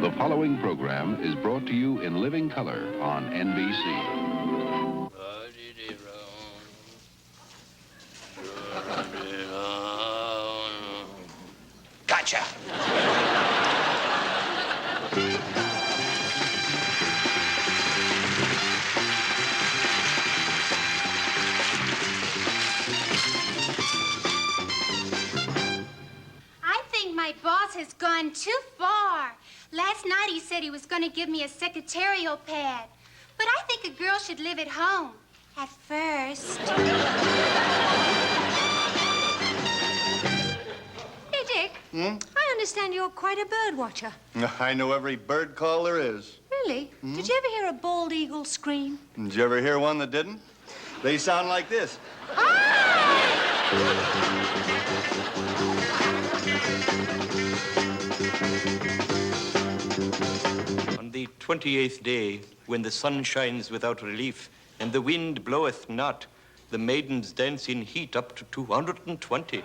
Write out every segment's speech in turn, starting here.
The following program is brought to you in living color on NBC. Gotcha! I think my boss has gone too far. Last night he said he was going to give me a secretarial pad. But I think a girl should live at home. At first. Hey, Dick. I understand you're quite a bird watcher. I know every bird call there is. Really? Did you ever hear a bald eagle scream? Did you ever hear one that didn't? They sound like this. On the 28th day, when the sun shines without relief, and the wind bloweth not, the maidens dance in heat up to 220.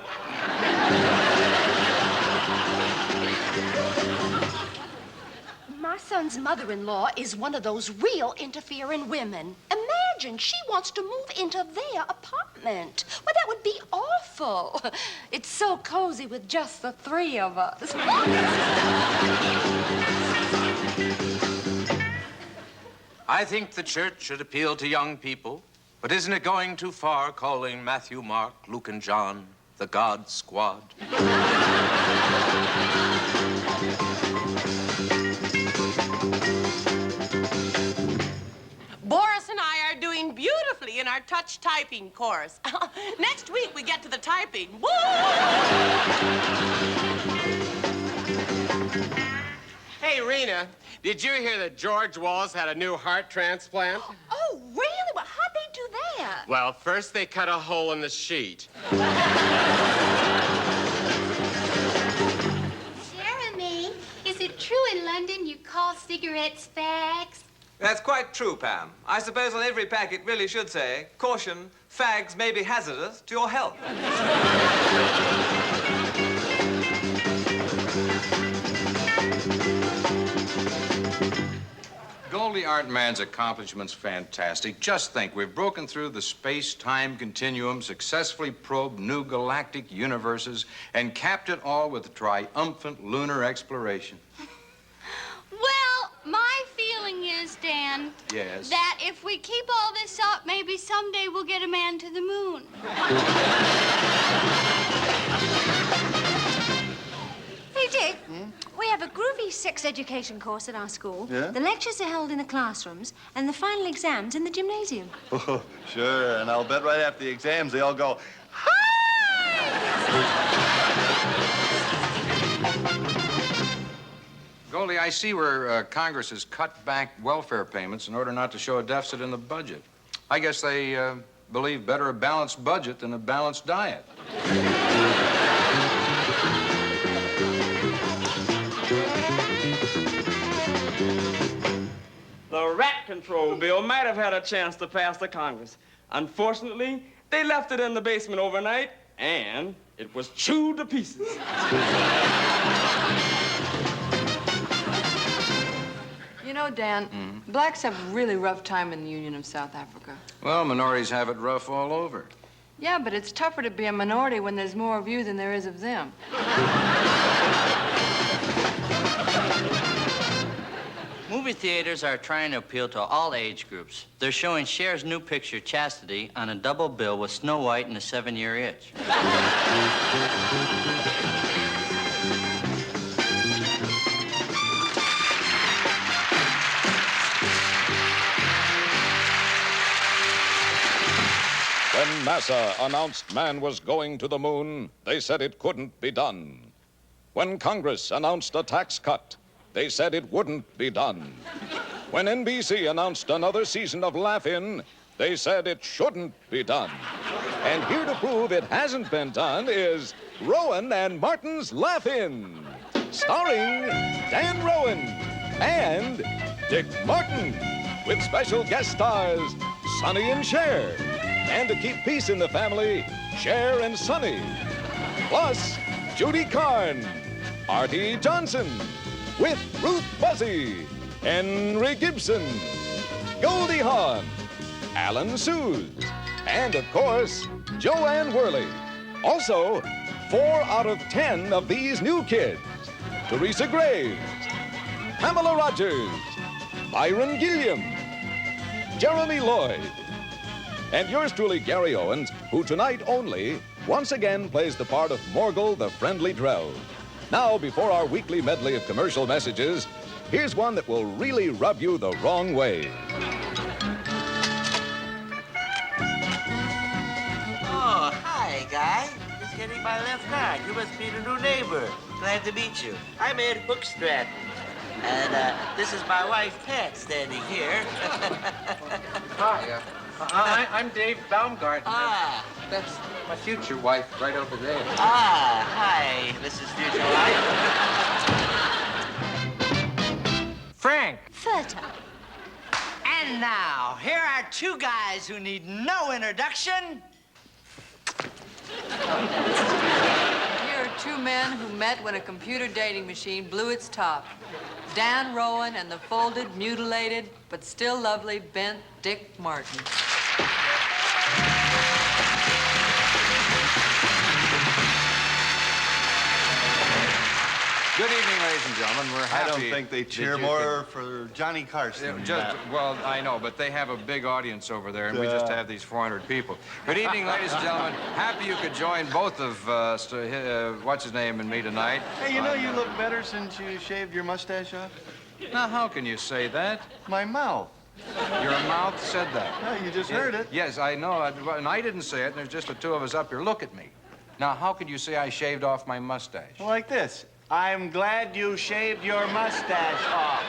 My son's mother-in-law is one of those real interfering women. Imagine she wants to move into their apartment. Well, that would be awful. It's so cozy with just the three of us. I think the church should appeal to young people, but isn't it going too far calling Matthew, Mark, Luke, and John the God Squad? Boris and I are doing beautifully in our touch typing course. Next week we get to the typing. Woo! Hey, Rena, did you hear that George Wallace had a new heart transplant? Oh, really? Well, how'd they do that? Well, first they cut a hole in the sheet. Jeremy, is it true in London you call cigarettes fags? That's quite true, Pam. I suppose on every pack it really should say, caution, fags may be hazardous to your health. Goldie Art Man's accomplishment's fantastic. Just think, we've broken through the space-time continuum, successfully probed new galactic universes, and capped it all with a triumphant lunar exploration. Well, my feeling is, Dan, Yes? that if we keep all this up, maybe someday we'll get a man to the moon. Hey, Dick. We have a groovy sex education course at our school. Yeah? The lectures are held in the classrooms, and the final exams in the gymnasium. Oh, sure. And I'll bet right after the exams they all go, Goldie, I see where Congress has cut back welfare payments in order not to show a deficit in the budget. I guess they believe better a balanced budget than a balanced diet. The rat control bill might have had a chance to pass the Congress. Unfortunately, they left it in the basement overnight, and it was chewed to pieces. You know, Dan, blacks have a really rough time in the Union of South Africa. Well, minorities have it rough all over. Yeah, but it's tougher to be a minority when there's more of you than there is of them. Movie theaters are trying to appeal to all age groups. They're showing Cher's new picture, Chastity, on a double bill with Snow White and the 7-Year Itch. When NASA announced man was going to the moon, they said it couldn't be done. When Congress announced a tax cut, they said it wouldn't be done. When NBC announced another season of Laugh-In, they said it shouldn't be done. And here to prove it hasn't been done is Rowan and Martin's Laugh-In, starring Dan Rowan and Dick Martin, with special guest stars Sonny and Cher. And to keep peace in the family, Cher and Sonny. Plus, Judy Carn, Artie Johnson, with Ruth Buzzy, Henry Gibson, Goldie Hawn, Alan Suze, and, of course, Joanne Worley. Also, 4 out of 10 of these new kids: Teresa Graves, Pamela Rogers, Byron Gilliam, Jeremy Lloyd, and yours truly, Gary Owens, who tonight only once again plays the part of Morgul the Friendly Drell. Now, before our weekly medley of commercial messages, here's one that will really rub you the wrong way. Oh, hi, guy. Just getting my left card. You must be the new neighbor. Glad to meet you. I'm Ed Hookstrat. And this is my wife, Pat, standing here. Hi, I'm Dave Baumgarten. Ah. That's my future wife right over there. Ah, hi, Mrs. Future Wife. Frank. Furter. And now, here are 2 guys who need no introduction. Here are 2 men who met when a computer dating machine blew its top. Dan Rowan and the folded, mutilated, but still lovely bent Dick Martin. Good evening, ladies and gentlemen. We're happy. I don't think they cheer more for Johnny Carson. Well, I know, but they have a big audience over there, and we just have these 400 people. Good evening, ladies and gentlemen. Happy you could join both of what's his name and me tonight. Hey, you know you look better since you shaved your mustache off? Now, how can you say that? My mouth. Your mouth said that. Yeah, you just heard it. Yes, I know. And I didn't say it, and there's just the 2 of us up here. Look at me. Now, how could you say I shaved off my mustache? Like this. I'm glad you shaved your mustache off.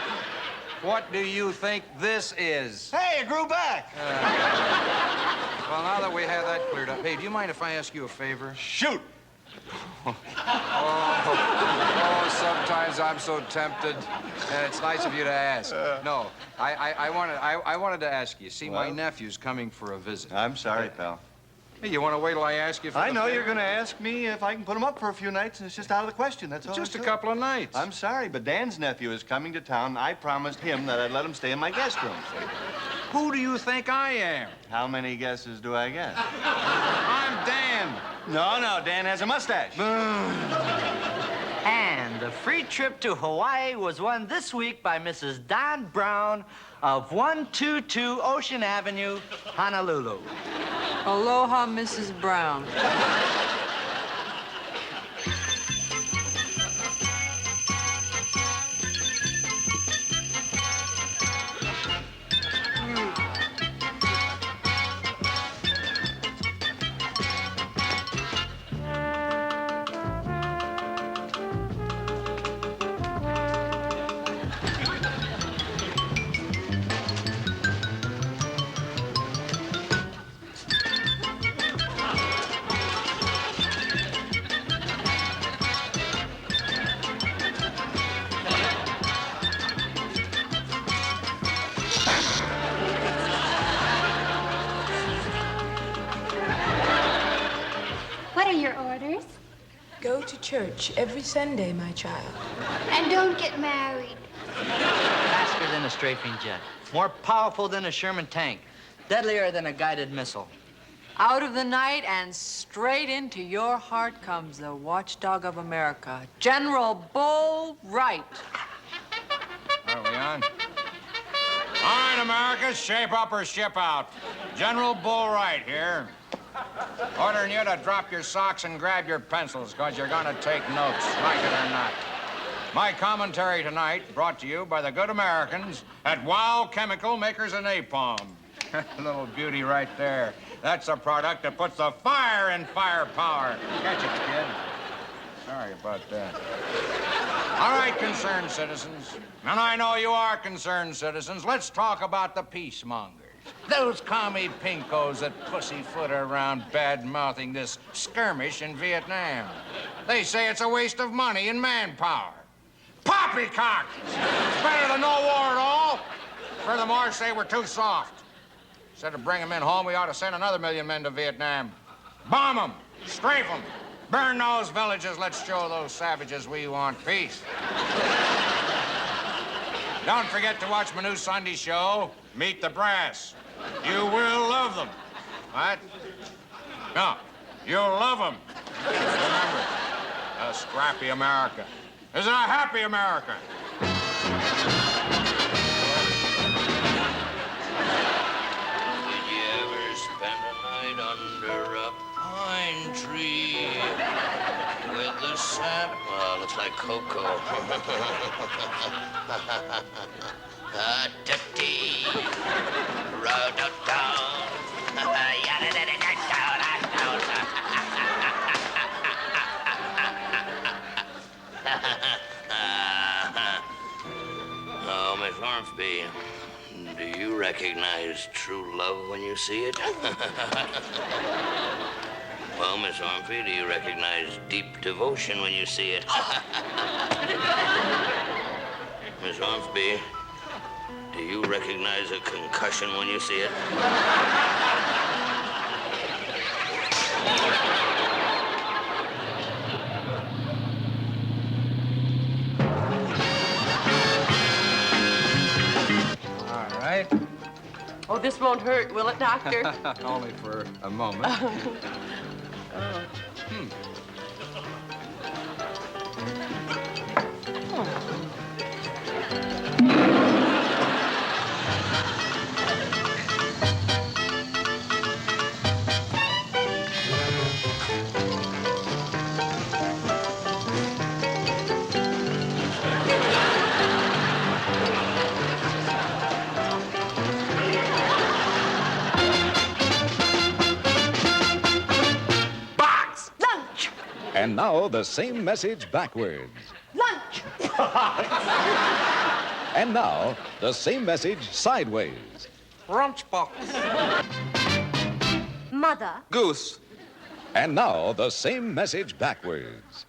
What do you think this is? Hey, it grew back. Well, now that we have that cleared up, hey, do you mind if I ask you a favor? Shoot. Sometimes I'm so tempted, and it's nice of you to ask. No, I wanted to ask you. See, my nephew's coming for a visit. I'm sorry, pal. Hey, you want to wait till I ask you for I know you're going to ask me if I can put him up for a few nights, and it's just out of the question. That's all. Just a couple of nights. I'm sorry, but Dan's nephew is coming to town. I promised him that I'd let him stay in my guest room. Who do you think I am? How many guesses do I get? I'm Dan. No, Dan has a mustache. And the free trip to Hawaii was won this week by Mrs. Don Brown of 122 Ocean Avenue, Honolulu. Aloha, Mrs. Brown. Go to church every Sunday, my child. And don't get married. Faster than a strafing jet. More powerful than a Sherman tank. Deadlier than a guided missile. Out of the night and straight into your heart comes the watchdog of America, General Bull Wright. Are we on? All right, America, shape up or ship out. General Bull Wright here. Ordering you to drop your socks and grab your pencils, because you're going to take notes, like it or not. My commentary tonight brought to you by the good Americans at Wow Chemical, makers of napalm. Little beauty right there. That's a product that puts the fire in firepower. Catch it, kid. Sorry about that. All right, concerned citizens, and I know you are concerned citizens, let's talk about the peacemongers. Those commie pinkos that pussyfoot around bad-mouthing this skirmish in Vietnam. They say it's a waste of money and manpower. Poppycock! It's better than no war at all. Furthermore, say we're too soft. Instead of bringing them in home, we ought to send another 1 million men to Vietnam. Bomb them, strafe them, burn those villages. Let's show those savages we want peace. Don't forget to watch my new Sunday show, Meet the Brass. You will love them. What? No, you'll love them. Remember, a scrappy America is a happy America. Did you ever spend a night under a pine tree with the sun? Well, looks like Coco. Ta-tee, ra-da-down. Oh, Miss Ormsby, do you recognize true love when you see it? Well, Miss Ormsby, do you recognize deep devotion when you see it? Miss Ormsby, do you recognize a concussion when you see it? All right. Oh, this won't hurt, will it, Doctor? Only for a moment. Lunch! And now the same message backwards. Lunch! And now the same message sideways. Lunchbox. Mother. Goose. And now the same message backwards.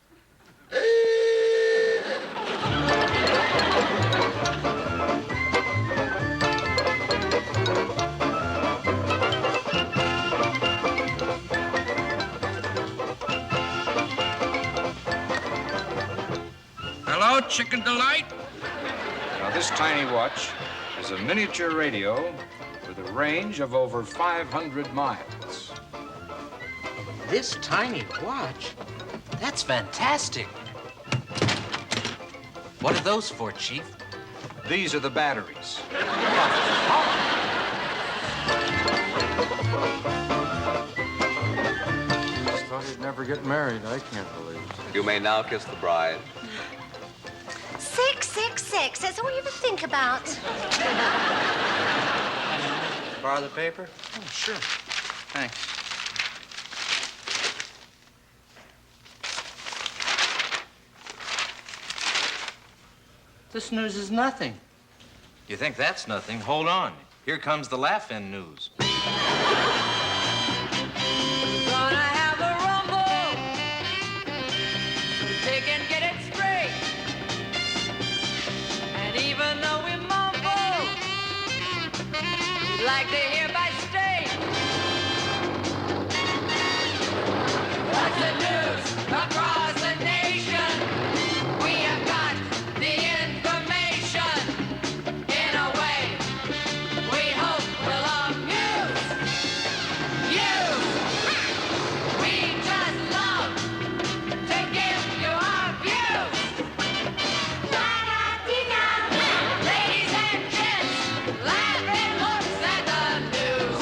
Hello, Chicken Delight. Now, this tiny watch is a miniature radio with a range of over 500 miles. This tiny watch? That's fantastic. What are those for, Chief? These are the batteries. Just thought he'd never get married. I can't believe it. You may now kiss the bride. 666. That's all you ever think about. Borrow the paper? Oh, sure. Thanks. This news is nothing. You think that's nothing? Hold on. Here comes the laugh-in news. Gonna have a rumble. Take and get it straight. And even though we mumble, we'd like to hear by state. What's the news across the nation? We have got the information in a way we hope will amuse you. We just love to give you our views. Ladies and gents, laughing looks at the news.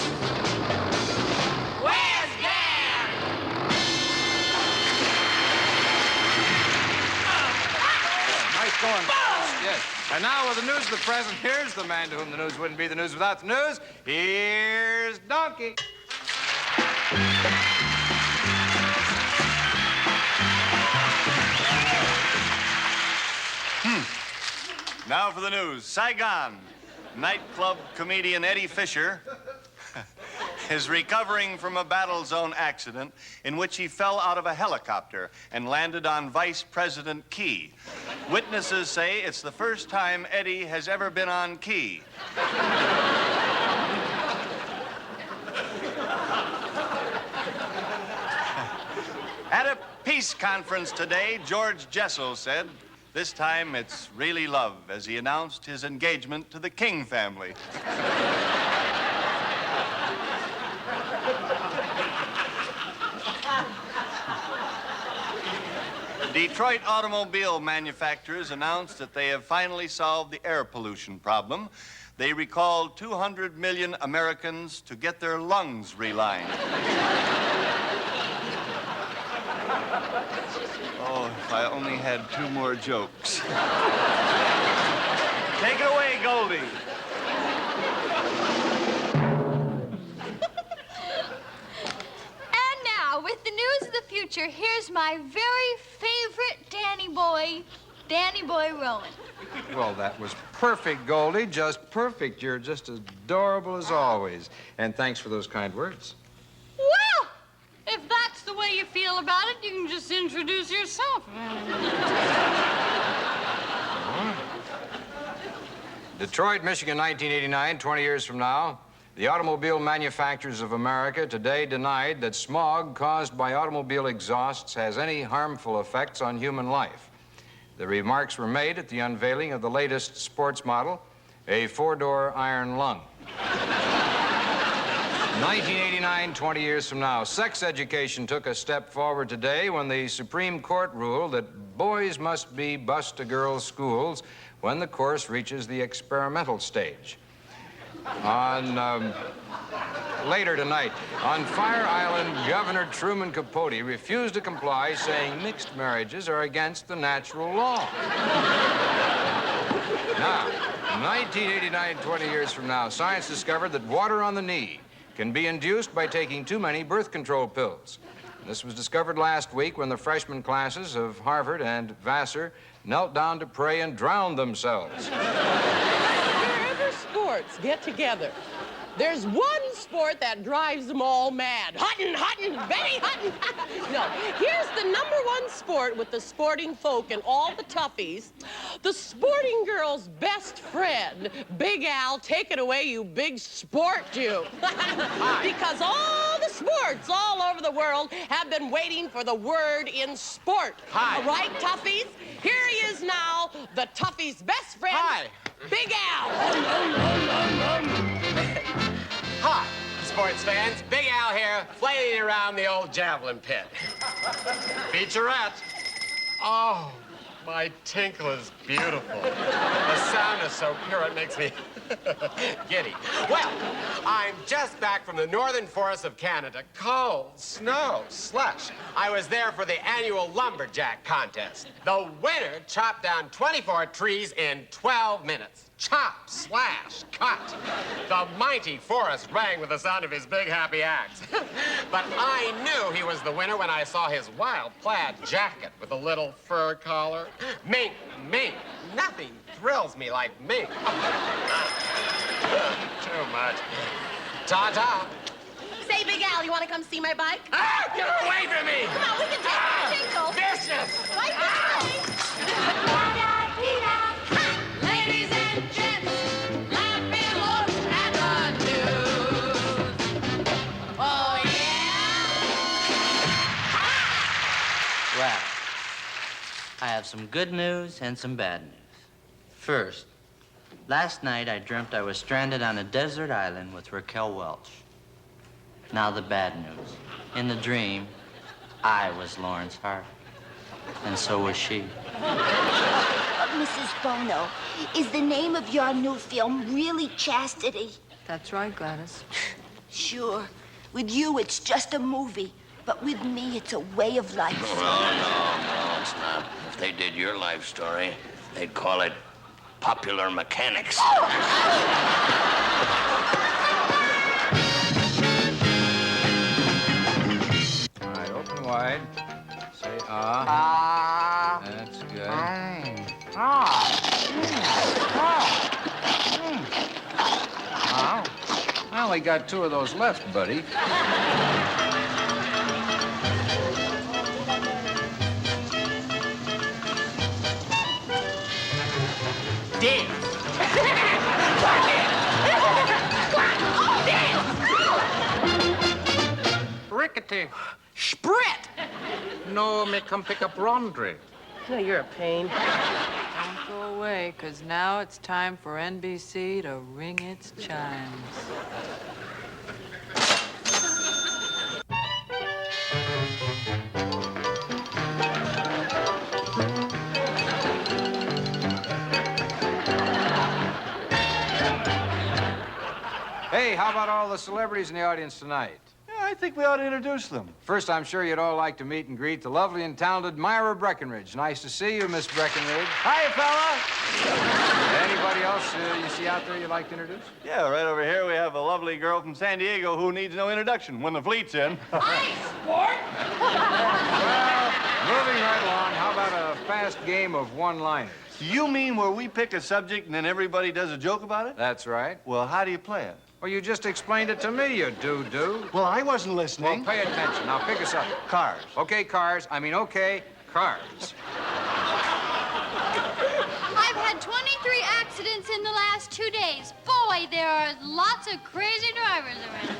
Where's Dan? Nice going. Yes. And now with the news of the present, here's the man to whom the news wouldn't be the news without the news. Here's Donkey. Now for the news. Saigon. Nightclub comedian Eddie Fisher is recovering from a battle zone accident in which he fell out of a helicopter and landed on Vice President Key. Witnesses say it's the first time Eddie has ever been on key. At a peace conference today, George Jessel said, This time it's really love as he announced his engagement to the King family. Detroit automobile manufacturers announced that they have finally solved the air pollution problem. They recalled 200 million Americans to get their lungs relined. Oh, if I only had 2 more jokes. Take it away, Goldie. And now, with the news of the future, here's my very favorite Danny Boy Rowan. Well, that was perfect, Goldie. Just perfect. You're just as adorable as always. And thanks for those kind words. Well, if that's the way you feel about it, you can just introduce yourself. Detroit, Michigan, 1989, 20 years from now. The automobile manufacturers of America today denied that smog caused by automobile exhausts has any harmful effects on human life. The remarks were made at the unveiling of the latest sports model, a 4-door iron lung. 1989, 20 years from now, sex education took a step forward today when the Supreme Court ruled that boys must be bused to girls' schools when the course reaches the experimental stage. Later tonight, on Fire Island, Governor Truman Capote refused to comply, saying mixed marriages are against the natural law. Now, 1989, 20 years from now, science discovered that water on the knee can be induced by taking too many birth control pills. This was discovered last week when the freshman classes of Harvard and Vassar knelt down to pray and drowned themselves. Wherever sports get together, there's one sport that drives them all mad. Hutton, Betty Hutton. No, here's the #1 sport with the sporting folk and all the toughies. The sporting girl's best friend, Big Al. Take it away, you big sport, you. Because all the sports all over the world have been waiting for the word in sport. Hi. All right, toughies? Here he is now, the toughie's best friend. Hi. Big Al. Hi, sports fans. Big Al here, flailing around the old javelin pit. Featurette. Oh, my tinkle is beautiful. The sound is so pure it makes me giddy. Well, I'm just back from the northern forests of Canada. Cold, snow, slush. I was there for the annual lumberjack contest. The winner chopped down 24 trees in 12 minutes. Chop, slash, cut. The mighty forest rang with the sound of his big happy axe. But I knew he was the winner when I saw his wild plaid jacket with a little fur collar. Mink. Nothing thrills me like mink. Too much. Ta-ta. Say, Big Al, you want to come see my bike? Ah, get away from me! Come on, we can take the tinkle. Business! Right this way. Ladies and gents, laughing looks at the news. Oh, yeah? Well, I have some good news and some bad news. First, last night I dreamt I was stranded on a desert island with Raquel Welch. Now the bad news. In the dream, I was Lawrence Hart. And so was she. Mrs. Bono, is the name of your new film really Chastity? That's right, Gladys. Sure. With you, it's just a movie. But with me, it's a way of life. Well, no, it's not. If they did your life story, they'd call it Popular Mechanics. All right, open wide. Say ah. That's good. I only got 2 of those left, buddy. Rickety. Sprit! No, me come pick up laundry. No, you're a pain. Don't go away, because now it's time for NBC to ring its chimes. Hey, how about all the celebrities in the audience tonight? Yeah, I think we ought to introduce them. First, I'm sure you'd all like to meet and greet the lovely and talented Myra Breckenridge. Nice to see you, Miss Breckenridge. Hi, fella. Anybody else you see out there you'd like to introduce? Yeah, right over here we have a lovely girl from San Diego who needs no introduction when the fleet's in. Hi, sport! Well, moving right along, how about a fast game of one-liners? You mean where we pick a subject and then everybody does a joke about it? That's right. Well, how do you play it? Well, you just explained it to me, you do-do. Well, I wasn't listening. Well, pay attention. Now, pick a subject. Cars. Okay, cars. Okay, cars. I've had 23 accidents in the last 2 days. Boy, there are lots of crazy drivers around.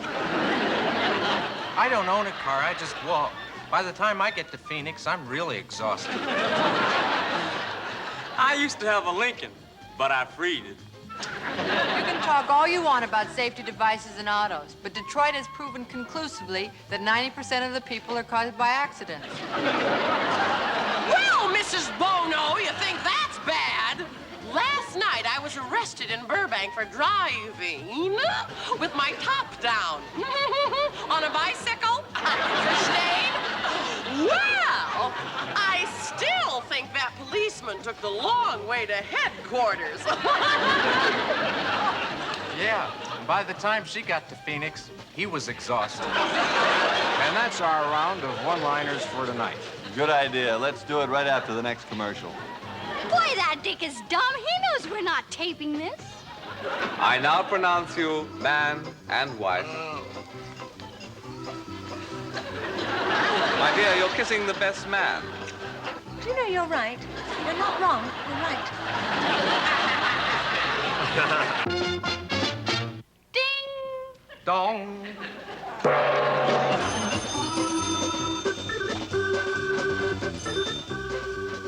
I don't own a car. I just walk. By the time I get to Phoenix, I'm really exhausted. I used to have a Lincoln, but I freed it. You can talk all you want about safety devices in autos, but Detroit has proven conclusively that 90% of the people are caused by accidents. Well, Mrs. Bono, you think that's bad? Last night, I was arrested in Burbank for driving with my top down on a bicycle. Christine? Well, I still think that policeman took the long way to headquarters. Yeah, and by the time she got to Phoenix, he was exhausted. And that's our round of one-liners for tonight. Good idea. Let's do it right after the next commercial. Boy, that Dick is dumb. He knows we're not taping this. I now pronounce you man and wife. My dear, you're kissing the best man. Do you know, you're right. You're not wrong. You're right. Ding! Dong.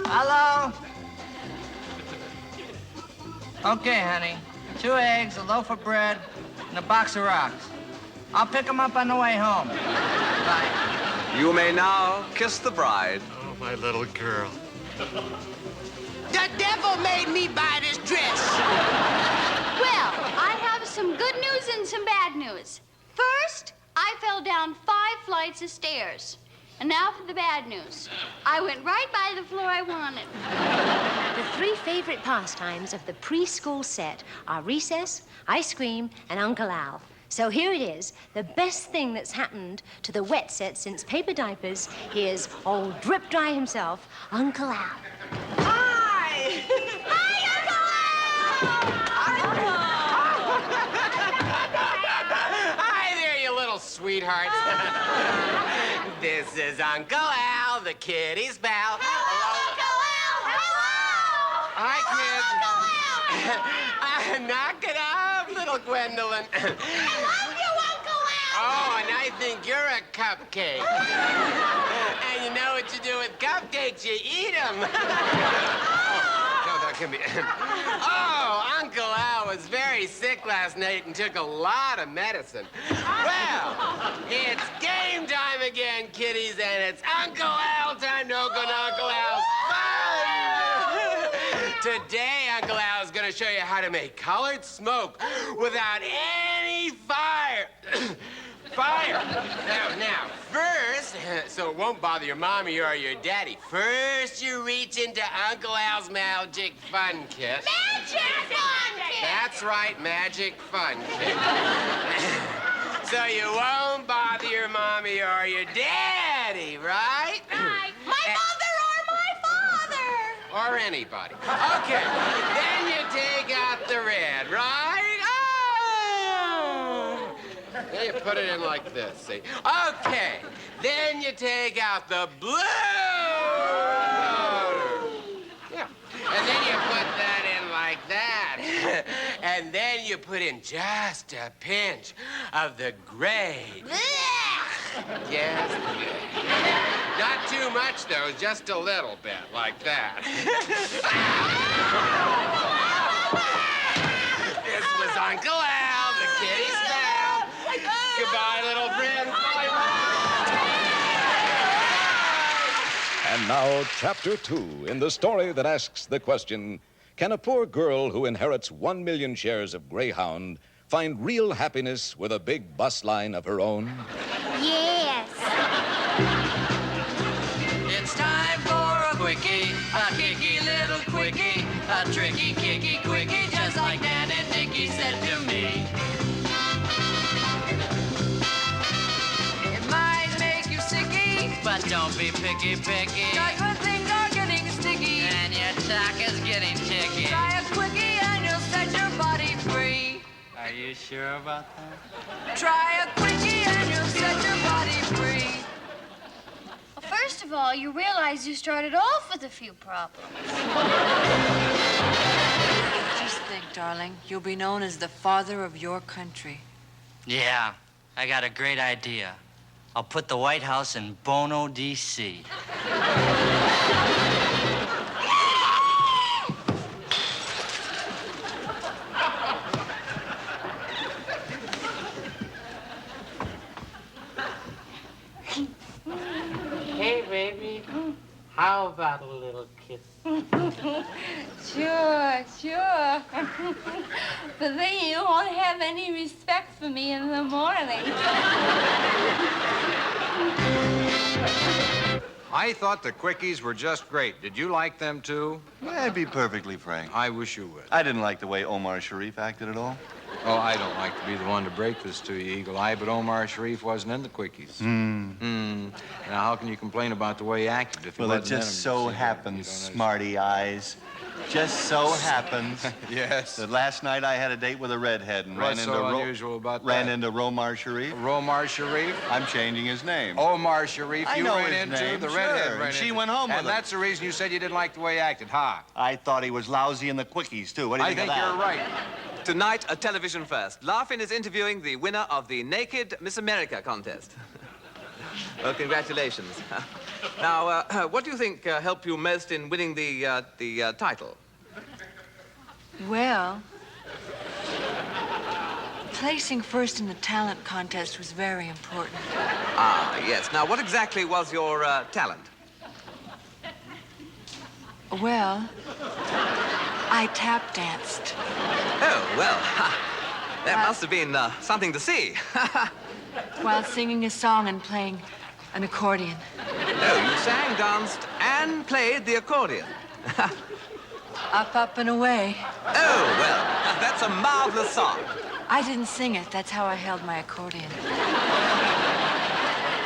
Hello? Okay, honey. 2 eggs, a loaf of bread, and a box of rocks. I'll pick them up on the way home. Bye. You may now kiss the bride. Oh, my little girl. The devil made me buy this dress. Well, I have some good news and some bad news. First, I fell down 5 flights of stairs. And now for the bad news. I went right by the floor I wanted. The 3 favorite pastimes of the preschool set are recess, ice cream, and Uncle Al. So here it is, the best thing that's happened to the wet set since paper diapers. Here's old Drip Dry himself, Uncle Al. Hi! Hi, Hi there, you little sweethearts. This is Uncle Al, the kitty's pal. Uncle Al! Hello! Hi, kids. Knock it off, little Gwendolyn. I love you, Uncle Al! Oh, and I think you're a cupcake. And you know what you do with cupcakes? You eat them. No, that can be. Oh, Uncle Al was very sick last night and took a lot of medicine. Well, it's game time again, kiddies, and it's Uncle Al time to open Uncle Al's fun. Today, Uncle Al is going to show you how to make colored smoke without any fire. Fire. Now, first, so it won't bother your mommy or your daddy, first you reach into Uncle Al's Magic Fun Kit. Magic Fun Kit! That's right, Magic Fun Kit. So you won't bother your mommy or your daddy, right? My mother or my father! Or anybody. Okay, then you take out the red, right? Oh! Then you put it in like this, see? Okay, then you take out the blue. Yeah, and then you put that in like that. And then you put in just a pinch of the gray. Yes. Not too much, though. Just a little bit, like that. This was Uncle Al, the kitty's pal. Goodbye, little friend. And now, Chapter 2, in the story that asks the question, can a poor girl who inherits 1 million shares of Greyhound find real happiness with a big bus line of her own? Yes. It's time for a quickie, a kicky little quickie, a tricky, kicky quickie, just like Dan and Dickie said to me. It might make you sicky, but don't be picky, picky. 'Cause when things are getting sticky, and your talk is getting ticky, try a quickie and you'll set your body free. Are you sure about that? Try a quickie and you'll set your body free. Well, first of all, you realize you started off with a few problems. Just think, darling, you'll be known as the father of your country. Yeah, I got a great idea. I'll put the White House in Bono, D.C. Hey, baby. How about a little kiss? Sure. But then you won't have any respect for me in the morning. I thought the quickies were just great. Did you like them, too? I'd be perfectly frank. I wish you would. I didn't like the way Omar Sharif acted at all. Oh, I don't like to be the one to break this to you, Eagle Eye, but Omar Sharif wasn't in the quickies. Now, how can you complain about the way he acted if he Well, it wasn't in just them? so happens, smarty eyes. Just so happens. Yes. That last night I had a date with a redhead and What's so unusual about ran that? into Romar Sharif. Romar Sharif? I'm changing his name. Omar Sharif, I you know ran his into name, the sure, redhead. and ran she into- went home with And him. that's the reason you said you didn't like the way he acted, huh? I thought he was lousy in the quickies, too. What do you I think, think of you're that? right. Tonight, a television first. Laugh-In is interviewing the winner of the Naked Miss America contest. Well, congratulations. Now, what do you think helped you most in winning the title? Well, placing first in the talent contest was very important. Ah, yes. Now, what exactly was your talent? Well, I tap danced. Oh, well, that must have been something to see. While singing a song and playing an accordion. Oh, you sang, danced, and played the accordion. Up and away. Oh, well, that's a marvelous song. I didn't sing it. That's how I held my accordion.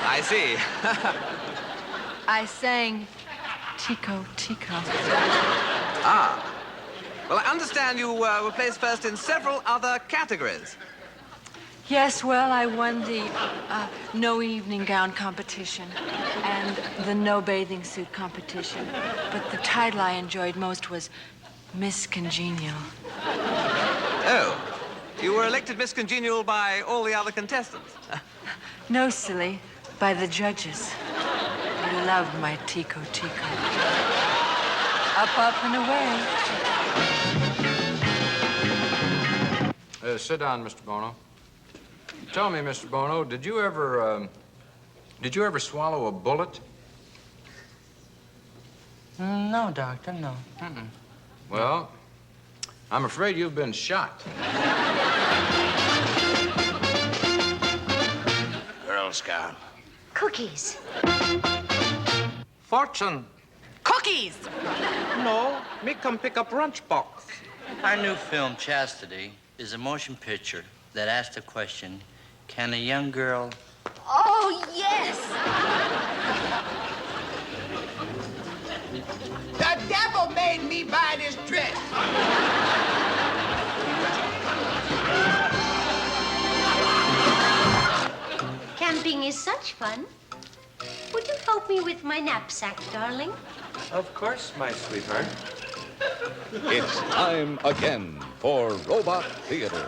I see. I sang Tico, Tico. Ah. Well, I understand you were placed first in several other categories. Yes, well, I won the no evening gown competition and the no bathing suit competition. But the title I enjoyed most was Miss Congenial. Oh, you were elected Miss Congenial by all the other contestants. No, silly, by the judges. They loved my Tico, Tico. Up and away. Sit down, Mr. Bono. Tell me, Mr. Bono, did you ever swallow a bullet? No, Doctor, no. Well, I'm afraid you've been shot. Girl Scout. Cookies. Fortune. Cookies! No, me come pick up lunchbox. Our new film, Chastity, is a motion picture that asks the question, can a young girl... Oh, yes! The devil made me buy this dress. Camping is such fun. Would you help me with my knapsack, darling? Of course, my sweetheart. It's time again for Robot Theater.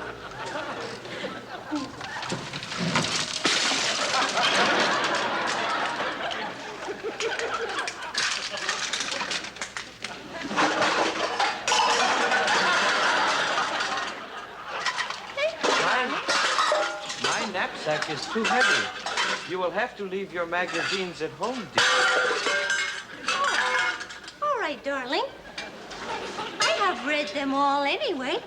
knapsack is too heavy. You will have to leave your magazines at home, dear. All right, darling. I have read them all anyway.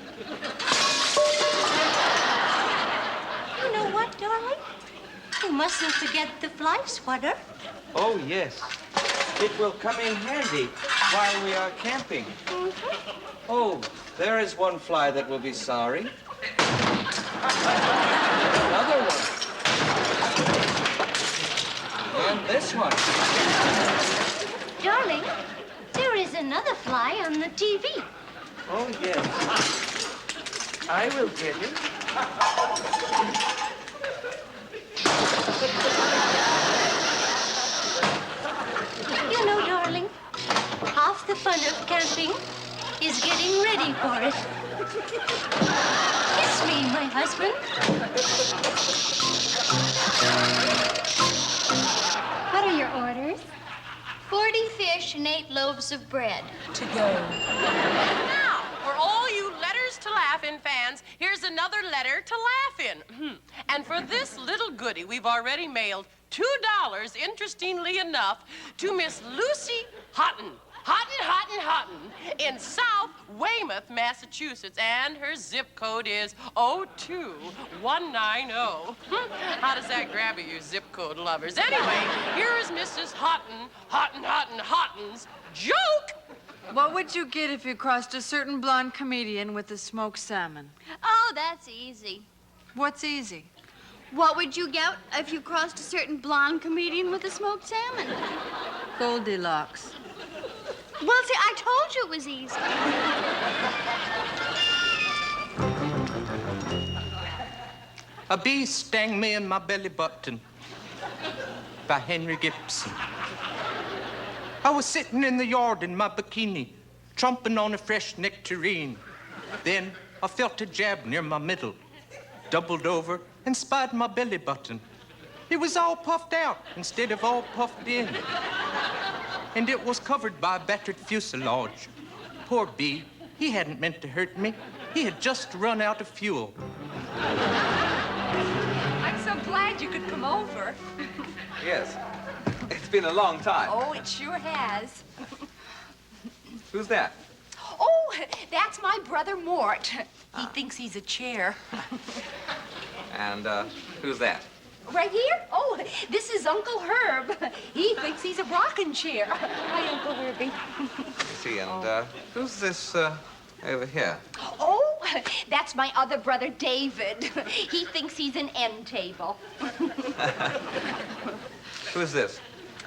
You know what, darling? You mustn't forget the fly swatter. Oh, yes. It will come in handy while we are camping. Oh, there is one fly that will be sorry. Another one. And this one. Darling, there is another fly on the TV. Oh, yes. I will get it. You know, darling, half the fun of camping is getting ready for it. Kiss me, my husband. What are your orders? 40 fish and 8 loaves of bread. To go. Now, for all you Letters to Laugh In fans, here's another letter to laugh in. And for this little goodie, we've already mailed $2, interestingly enough, to Miss Lucy Houghton. Houghton in South Weymouth, Massachusetts, and her zip code is 02190. How does that grab at you zip code lovers? Anyway, here is Mrs. Houghton's joke. What would you get if you crossed a certain blonde comedian with a smoked salmon? Oh, that's easy. What's easy? What would you get if you crossed a certain blonde comedian with a smoked salmon? Goldilocks. Well, see, I told you it was easy. A bee stung me in my belly button by Henry Gibson. I was sitting in the yard in my bikini, chomping on a fresh nectarine. Then I felt a jab near my middle, doubled over and spied my belly button. It was all puffed out instead of all puffed in. And it was covered by a battered fuselage. Poor bee, he hadn't meant to hurt me. He had just run out of fuel. I'm so glad you could come over. Yes. It's been a long time. Oh, it sure has. Who's that? Oh, that's my brother Mort. He thinks he's a chair. And who's that? Right here? Oh, this is Uncle Herb. He thinks he's a rocking chair. Hi, Uncle Herbie. See, and who's this over here? Oh, that's my other brother David. He thinks he's an end table. Who's this?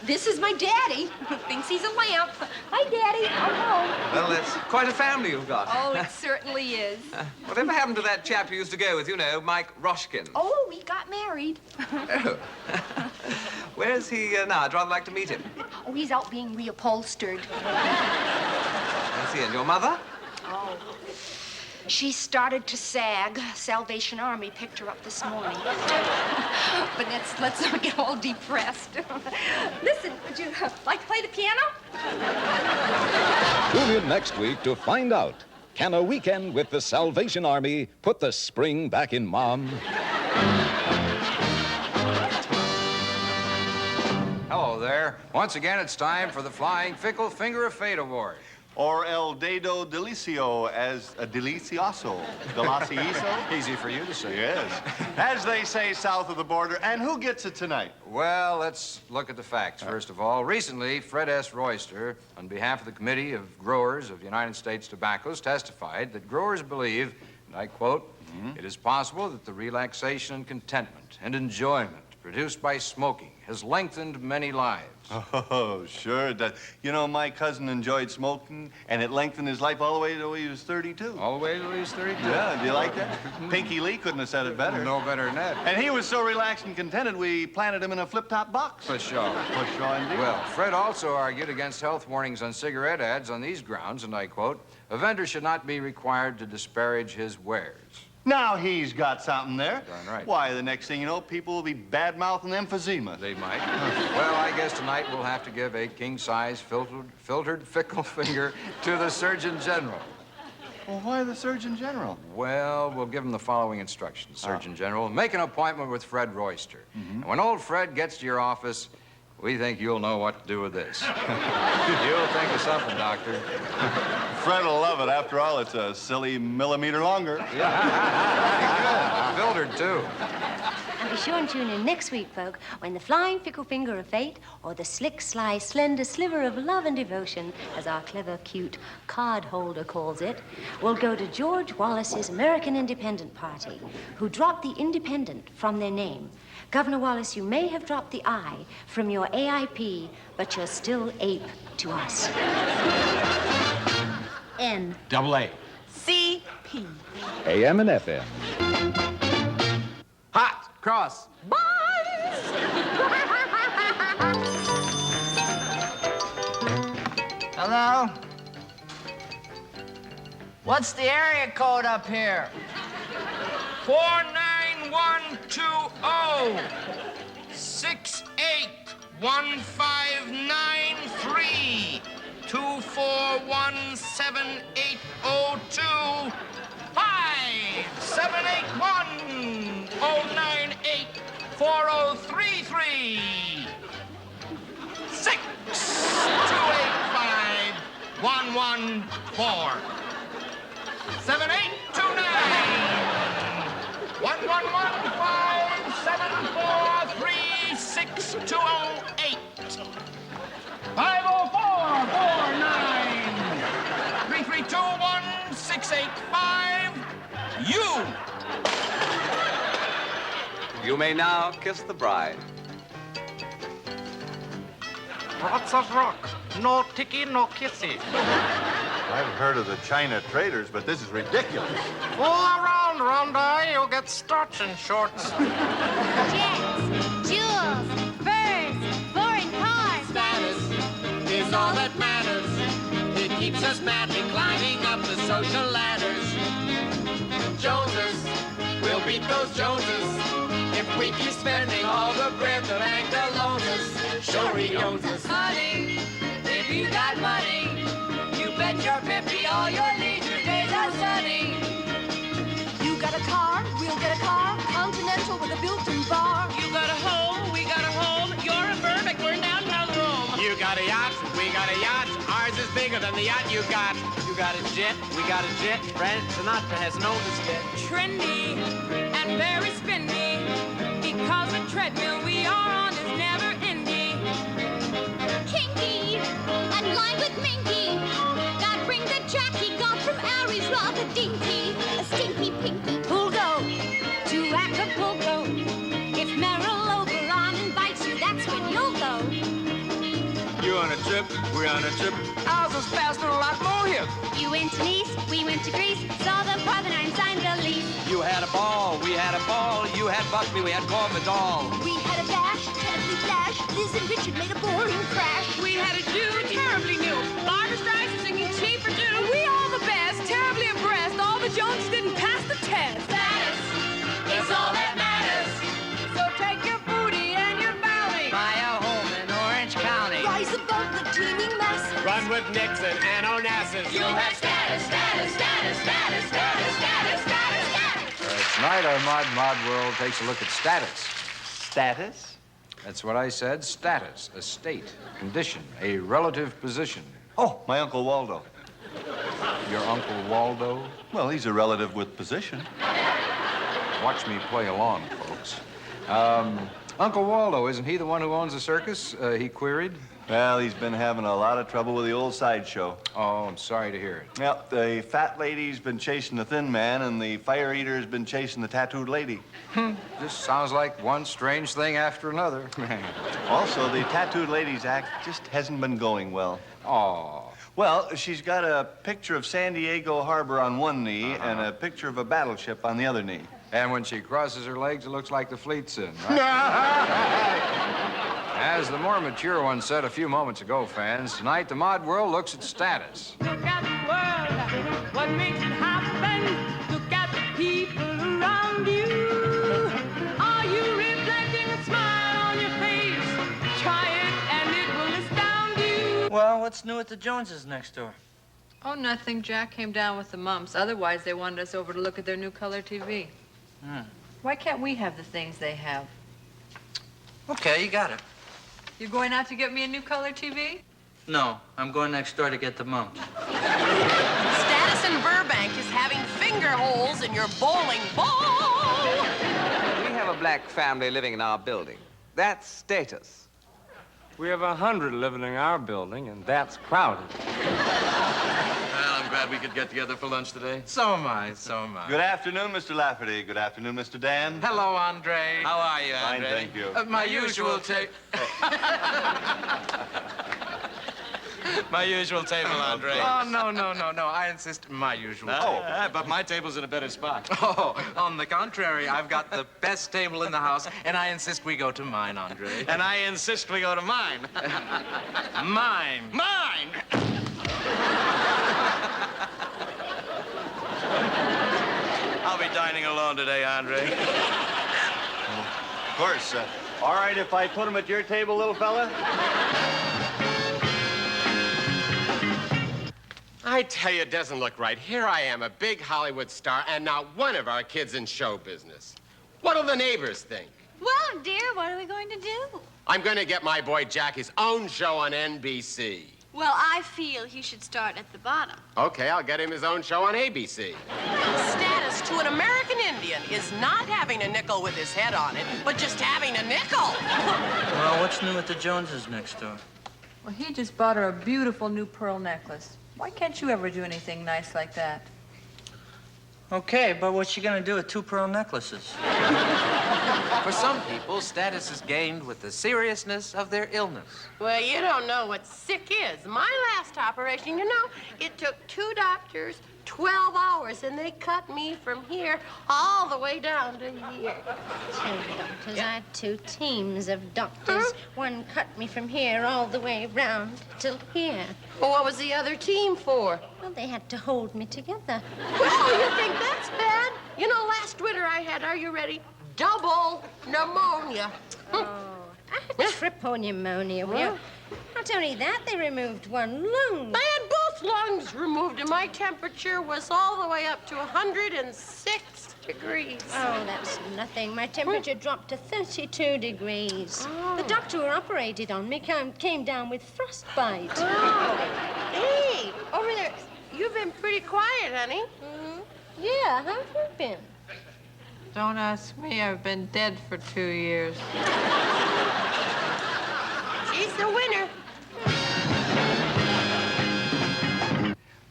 This is my daddy. Thinks he's a lamp. Hi, Daddy. I'm home. Well, it's quite a family you've got. Oh, it certainly is. Whatever happened to that chap you used to go with, you know, Mike Roshkin? Oh, we got married. Oh. Where is he now? I'd rather like to meet him. Oh, he's out being reupholstered. I see. And your mother? Oh. She started to sag. Salvation Army picked her up this morning. But let's not get all depressed. Listen, would you like to play the piano? Tune in next week to find out, can a weekend with the Salvation Army put the spring back in Mom? Hello there. Once again, it's time for the Flying Fickle Finger of Fate Award. Or El Dedo Delicio as a delicioso. Delicioso? Easy for you to say. Yes. As they say south of the border. And who gets it tonight? Well, let's look at the facts, first of all. Recently, Fred S. Royster, on behalf of the Committee of Growers of United States Tobaccos, testified that growers believe, and I quote, it is possible that the relaxation and contentment and enjoyment produced by smoking has lengthened many lives. Oh, sure it does. You know, my cousin enjoyed smoking, and it lengthened his life all the way till he was 32. All the way till he was 32? Yeah, do you like that? Pinky Lee couldn't have said it better. No better than that. And he was so relaxed and contented, we planted him in a flip-top box. For sure. For sure, indeed. Well, Fred also argued against health warnings on cigarette ads on these grounds, and I quote, a vendor should not be required to disparage his wares. Now he's got something there. Darn right. Why, the next thing you know, people will be bad-mouthing emphysema. They might. Well, I guess tonight we'll have to give a king-size filtered fickle finger to the Surgeon General. Well, why the Surgeon General? Well, we'll give him the following instructions, Surgeon General. Make an appointment with Fred Royster. And when old Fred gets to your office, we think you'll know what to do with this. You'll think of something, Doctor. Fred will love it. After all, it's a silly millimeter longer. Yeah. Filtered, too. And be sure and tune in next week, folk, when the flying fickle finger of fate or the slick, sly, slender sliver of love and devotion, as our clever, cute card holder calls it, will go to George Wallace's American Independent Party, who dropped the independent from their name. Governor Wallace, you may have dropped the I from your AIP, but you're still ape to us. N. Double A. C. P. AM and FM. Hot cross. Hello? What's the area code up here? 49120 681593 2417802 5781 098 4033 6285 114 7829 11157436208 50449 3321685 You may now kiss the bride. Lots of rock. No ticky, no kissy. I've heard of the China traders, but this is ridiculous. Fool around, Rhonda. You'll get starch in shorts. Jets, jewels, furs, foreign cars. Status is all that matters. It keeps us madly climbing up the social ladders. Joneses, we'll beat those Joneses if we keep spending all the bread the bank loans us. Sure he owns us. Honey, if you got money, you bet your 50 all your leisure days are sunny. You got a car, we'll get a car. Continental with a built-in bar. You got a home, we got a home. You're a Burbank, we're in downtown Rome. You got a yacht, we got a yacht. Ours is bigger than the yacht you got. You got a jet, we got a jet. Frank Sinatra has known us yet. Trendy and very spendy, because the treadmill we are on is never ending. Kinky and lined with minky. God bring the jack he got from Aries, rather dinky. A stinky pinky. Who'll go to Acapulco? If Merrill Oberon invites you, that's when you'll go. You on a trip, we're on a trip. Ours is faster, a lot more hip. You went to Nice, we went to Greece, saw the Parthenon, signed the lease. You had a ball, we had a ball. You had Buckley, we had Corvidor. We had a bash, terribly flash. Liz and Richard made a boring crash. We had a Jew, terribly new. Barbra Streisand singing cheap for Jew. We all the best, terribly abreast. All the Joneses didn't pass the test. Status is all that matters. So take your booty and your bounty. Buy a home in Orange County. Rise above the teeming mess. Run with Nixon and Onassis. You'll have status, status, status, status, status, status, status, status. Tonight, our Mod World takes a look at status. Status? That's what I said. Status, a state, condition, a relative position. Oh, my Uncle Waldo. Your Uncle Waldo? Well, he's a relative with position. Watch me play along, folks. Uncle Waldo, isn't he the one who owns the circus? He queried. Well, he's been having a lot of trouble with the old sideshow. Oh, I'm sorry to hear it. Well, the fat lady's been chasing the thin man, and the fire eater's been chasing the tattooed lady. This sounds like one strange thing after another. Also, the tattooed lady's act just hasn't been going well. Oh. Well, she's got a picture of San Diego Harbor on one knee and a picture of a battleship on the other knee. And when she crosses her legs, it looks like the fleet's in, right? As the more mature one said a few moments ago, fans, tonight the Mod World looks at status. Look at the world, what makes it happen? Look at the people around you. Are you reflecting a smile on your face? Try it and it will astound you. Well, what's new at the Joneses next door? Oh, nothing. Jack came down with the mumps. Otherwise, they wanted us over to look at their new color TV. Why can't we have the things they have? Okay, you got it. You going out to get me a new color TV? No, I'm going next door to get the mumps. Status in Burbank is having finger holes in your bowling ball. We have a black family living in our building. That's status. We have 100 living in our building, and that's crowded. Well, I'm glad we could get together for lunch today. So am I. Good afternoon, Mr. Lafferty. Good afternoon, Mr. Dan. Hello, Andre. How are you, Fine, Andre? thank you. My usual tape. My usual table, Andre. Oh, no. I insist my usual table. But my table's in a better spot. Oh, on the contrary, I've got the best table in the house, and I insist we go to mine, Andre. And I insist we go to mine. Mine. I'll be dining alone today, Andre. Of course. All right, if I put him at your table, little fella? I tell you, it doesn't look right. Here I am, a big Hollywood star, and not one of our kids in show business. What'll the neighbors think? Well, dear, what are we going to do? I'm going to get my boy Jack his own show on NBC. Well, I feel he should start at the bottom. Okay, I'll get him his own show on ABC. Status to an American Indian is not having a nickel with his head on it, but just having a nickel. Well, what's new with the Joneses next door? Well, he just bought her a beautiful new pearl necklace. Why can't you ever do anything nice like that? Okay, but what's she gonna do with 2 pearl necklaces? For some people, status is gained with the seriousness of their illness. Well, you don't know what sick is. My last operation, it took 2 doctors, 12 hours, and they cut me from here all the way down to here. 2 doctors. I had 2 teams of doctors. One cut me from here all the way round till here. Well, what was the other team for? Well, they had to hold me together. Well, you think that's bad? Last winter I had, are you ready? Double pneumonia. I had triple pneumonia. Well, not only that, they removed 1 lung. I had both lungs removed, and my temperature was all the way up to 106 degrees. Oh, that's nothing. My temperature dropped to 32 degrees. The doctor who operated on me came down with frostbite. Oh. Hey, over there. You've been pretty quiet, honey. Yeah, how have you been? Don't ask me. I've been dead for 2 years. She's the winner.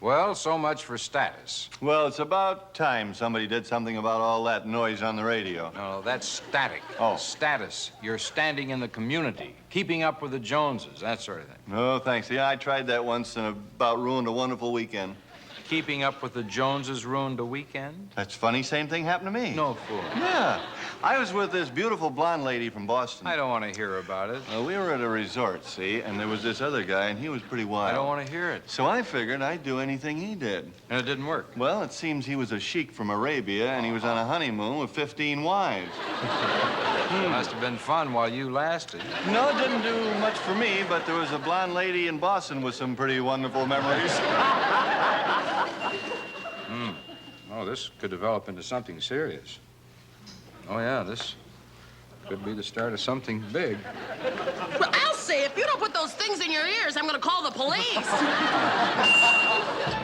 Well, so much for status. Well, it's about time somebody did something about all that noise on the radio. No, that's static. Oh. Status. You're standing in the community, keeping up with the Joneses, that sort of thing. No, thanks. Yeah, I tried that once and about ruined a wonderful weekend. Keeping up with the Joneses ruined a weekend? That's funny. Same thing happened to me. No fool. Yeah. I was with this beautiful blonde lady from Boston. I don't want to hear about it. We were at a resort, see, and there was this other guy, and he was pretty wild. I don't want to hear it. So I figured I'd do anything he did. And it didn't work. Well, it seems he was a sheik from Arabia, and he was on a honeymoon with 15 wives. Must have been fun while you lasted. No, it didn't do much for me, but there was a blonde lady in Boston with some pretty wonderful memories. Oh, this could develop into something serious. Oh, yeah, this could be the start of something big. Well, I'll say, if you don't put those things in your ears, I'm going to call the police.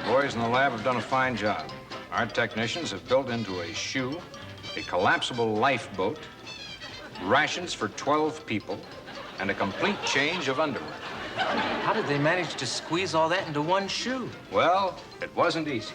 Boys in the lab have done a fine job. Our technicians have built into a shoe, a collapsible lifeboat, rations for 12 people, and a complete change of underwear. How did they manage to squeeze all that into one shoe? Well, it wasn't easy.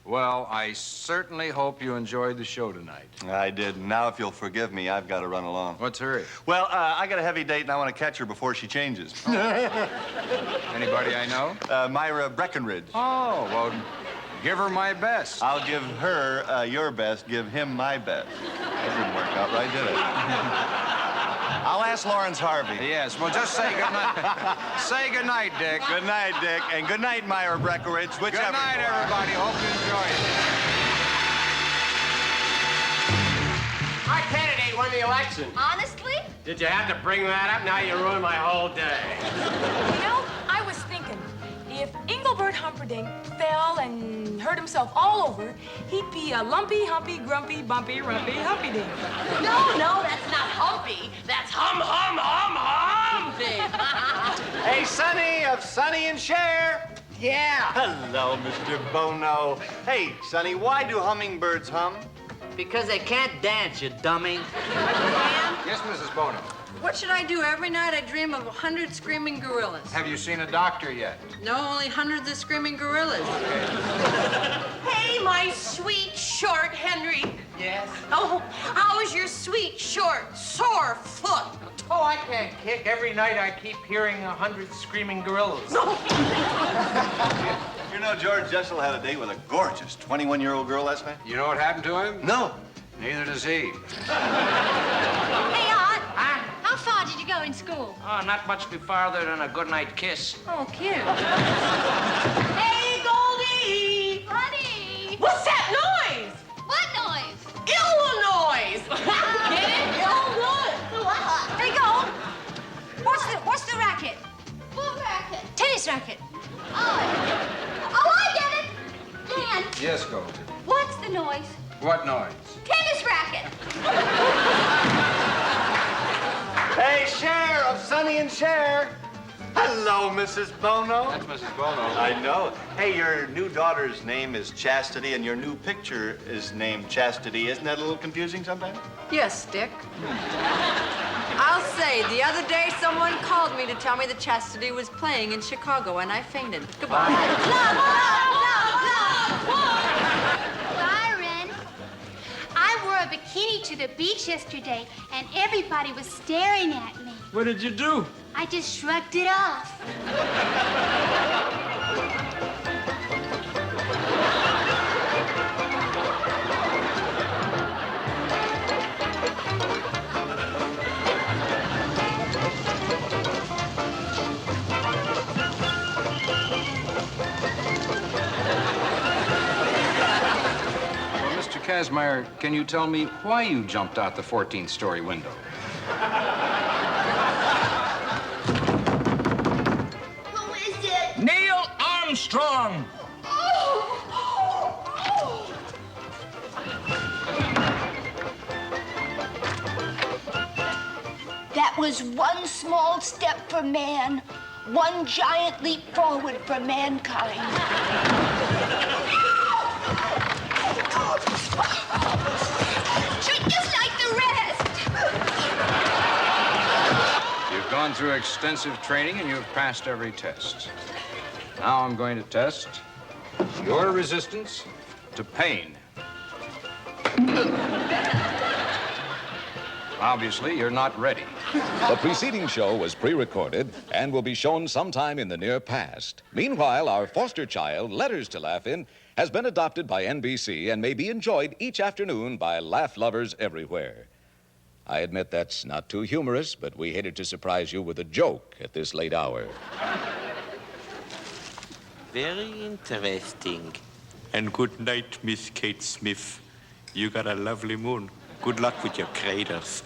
Well, I certainly hope you enjoyed the show tonight. I did. Now, if you'll forgive me, I've got to run along. What's hurry? Well, I got a heavy date, and I want to catch her before she changes. Anybody I know? Myra Breckenridge. Oh, well, give her my best. I'll give her your best, give him my best. That didn't work out right, did it? I'll ask Lawrence Harvey. Yes, well, just say goodnight. Say goodnight, Dick. Good night, Dick. And good night, Myra Breckenridge. Whichever. Good night, everybody. Hope you enjoyed it. Our candidate won the election. Honestly? Did you have to bring that up? Now you ruined my whole day. You know, I was thinking, if Engelbert Humperdinck fell and hurt himself all over, he'd be a lumpy, humpy, grumpy, bumpy, rumpy, humpy dink. No, that's not Humpy. That's Humpy. Hey, Sonny of Sonny and Cher. Yeah. Hello, Mr. Bono. Hey, Sonny, why do hummingbirds hum? Because they can't dance, you dummy. Yes, Mrs. Bono. What should I do? Every night I dream of 100 screaming gorillas. Have you seen a doctor yet? No, only hundreds of screaming gorillas. Hey, my sweet, short Henry. Yes? Oh, how's your sweet, short, sore foot? Oh, I can't kick. Every night I keep hearing 100 screaming gorillas. You know, George Jessel had a date with a gorgeous 21-year-old girl last night? You know what happened to him? No. Neither does he. Hey, Art. How far did you go in school? Oh, not much farther than a goodnight kiss. Oh, cute. Hey, Goldie! Honey! What's that noise? What noise? Illinois! Get it? Illinois! Hey, Gold. What's the racket? What racket? Tennis racket. Oh, I get it. Dan, Yes, Goldie. what's the noise? What noise? Tennis racket. Hey, Cher of Sonny and Cher. Hello, Mrs. Bono. That's Mrs. Bono. I know. Hey, your new daughter's name is Chastity, and your new picture is named Chastity. Isn't that a little confusing sometimes? Yes, Dick. I'll say, the other day someone called me to tell me that Chastity was playing in Chicago, and I fainted. Goodbye. Byron, I wore a bikini to the beach yesterday, and everybody was staring at me. What did you do? I just shrugged it off. Well, Mr. Kazmaier, can you tell me why you jumped out the 14th story window? Who is it? Neil Armstrong! That was one small step for man, one giant leap forward for mankind. Shoot just like the rest. You've gone through extensive training and you've passed every test. Now I'm going to test your resistance to pain. Obviously, you're not ready. The preceding show was pre-recorded and will be shown sometime in the near past. Meanwhile, our foster child, Letters to Laugh In, has been adopted by NBC and may be enjoyed each afternoon by laugh lovers everywhere. I admit that's not too humorous, but we hated to surprise you with a joke at this late hour. Very interesting. And good night, Miss Kate Smith. You got a lovely moon. Good luck with your craters.